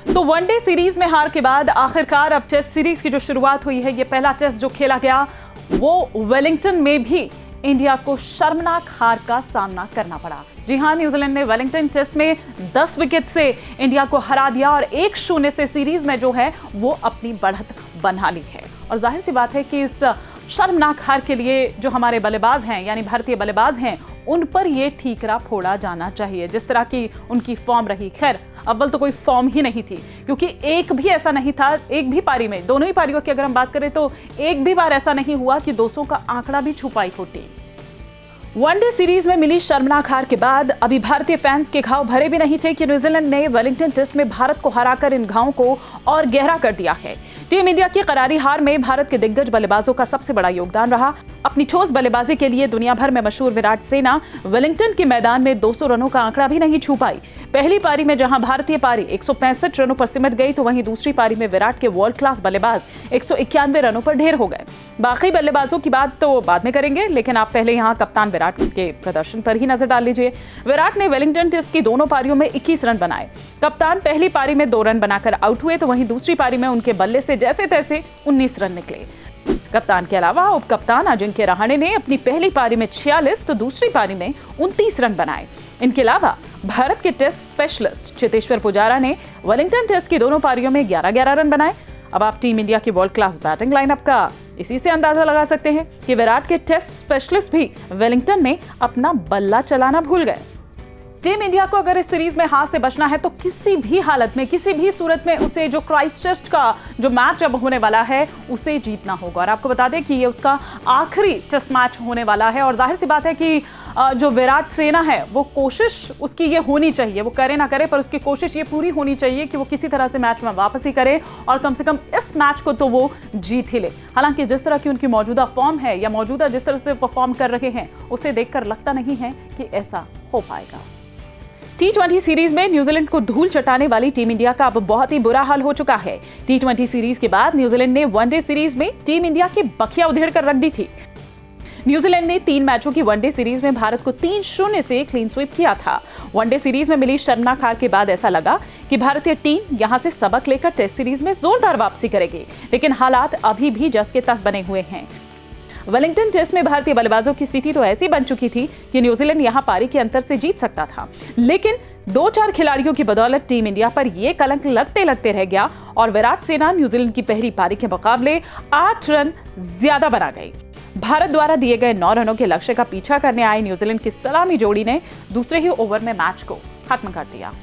तो one day series में हार के बाद आखिरकार अब टेस्ट सीरीज की जो शुरुआत हुई है, ये पहला टेस्ट जो खेला गया वो वेलिंगटन में भी इंडिया को शर्मनाक हार का सामना करना पड़ा। जी हां, न्यूजीलैंड ने वेलिंगटन टेस्ट में 10 विकेट से इंडिया को हरा दिया और 1-0 से सीरीज में जो है वो अपनी बढ़त बना ली है। और जाहिर सी बात है कि इस शर्मनाक हार के लिए जो हमारे बल्लेबाज हैं, यानी भारतीय बल्लेबाज हैं, उन पर ये ठीकरा फोड़ा जाना चाहिए। जिस तरह की उनकी फॉर्म रही, खैर अव्वल तो कोई फॉर्म ही नहीं थी, क्योंकि एक भी ऐसा नहीं था, एक भी पारी में, दोनों ही पारियों की अगर हम बात करें तो एक भी बार ऐसा नहीं हुआ कि 200 का आंकड़ा भी छू पाई हो टीम। वनडे सीरीज में मिली शर्मनाक हार के बाद अभी भारतीय फैंस के घाव भरे भी नहीं थे कि न्यूजीलैंड ने वेलिंगटन टेस्ट में भारत को हराकर इन घावों को और गहरा कर दिया है। टीम इंडिया की करारी हार में भारत के दिग्गज बल्लेबाजों का सबसे बड़ा योगदान रहा। अपनी ठोस बल्लेबाजी के लिए दुनिया भर में मशहूर विराट सेना वेलिंगटन के मैदान में 200 रनों का आंकड़ा भी नहीं छू पाई। पहली पारी में जहां भारतीय पारी 165 रनों पर सिमट गई, तो वहीं दूसरी पारी में विराट के वर्ल्ड क्लास बल्लेबाज 191 रनों पर ढेर हो गए। बाकी बल्लेबाजों की बात तो बाद में करेंगे, लेकिन आप पहले यहां कप्तान विराट के प्रदर्शन पर ही नजर डाल लीजिए। विराट ने वेलिंगटन टेस्ट की दोनों पारियों में 21 रन बनाए। कप्तान पहली पारी में 2 रन बनाकर आउट हुए, तो वहीं दूसरी पारी में उनके बल्ले से जैसे तैसे 19 रन निकले। कप्तान के अलावा उप कप्तान अजिंक्य रहाणे ने अपनी पहली पारी में 46 तो दूसरी पारी में 29 रन बनाए। इनके अलावा भारत के टेस्ट स्पेशलिस्ट चेतेश्वर पुजारा ने वेलिंगटन टेस्ट की दोनों पारियों में 11-11 रन बनाए। अब आप टीम इंडिया की वर्ल्ड क्लास बैटिंग लाइनअप का इसी से अंदाजा लगा सकते हैं कि विराट के टेस्ट स्पेशलिस्ट भी वेलिंगटन में अपना बल्ला चलाना भूल गए। टीम इंडिया को अगर इस सीरीज में हार से बचना है तो किसी भी हालत में, किसी भी सूरत में उसे जो क्राइस्टचर्च का जो मैच अब होने वाला है उसे जीतना होगा। और आपको बता दें कि ये उसका आखिरी टेस्ट मैच होने वाला है। और जाहिर सी बात है कि जो विराट सेना है वो कोशिश उसकी ये होनी चाहिए, वो करे ना करे पर उसकी कोशिश ये पूरी होनी चाहिए कि वो किसी तरह से मैच में वापसी करे और कम से कम इस मैच को तो वो जीत ही ले। हालांकि जिस तरह की उनकी मौजूदा फॉर्म है या मौजूदा जिस तरह से परफॉर्म कर रहे हैं, उसे देखकर लगता नहीं है कि ऐसा हो पाएगा। T20 सीरीज में न्यूजीलैंड को धूल चटाने वाली टीम इंडिया का अब बहुत ही बुरा हाल हो चुका है। T20 सीरीज के बाद न्यूजीलैंड ने वनडे सीरीज में टीम इंडिया की बखिया उधेड़ कर रख दी थी। न्यूजीलैंड ने 3 मैचों की वनडे सीरीज में भारत को 3-0 से क्लीन स्वीप किया था। वनडे सीरीज में मिली शर्मनाक हार के बाद ऐसा लगा कि भारतीय टीम यहां से सबक लेकर टेस्ट सीरीज में जोरदार वापसी करेगी, लेकिन हालात अभी भी जस के तस बने हुए हैं। वेलिंगटन टेस्ट में भारतीय बल्लेबाजों की स्थिति तो ऐसी बन चुकी थी कि न्यूजीलैंड यहां पारी के अंतर से जीत सकता था, लेकिन 2-4 खिलाड़ियों की बदौलत टीम इंडिया पर यह कलंक लगते लगते रह गया और विराट सेना न्यूजीलैंड की पहली पारी के मुकाबले 8 रन ज्यादा बना गई। भारत द्वारा दिए गए 9 रनों के लक्ष्य का पीछा करने आई न्यूजीलैंड की सलामी जोड़ी ने दूसरे ही ओवर में मैच को खत्म कर दिया।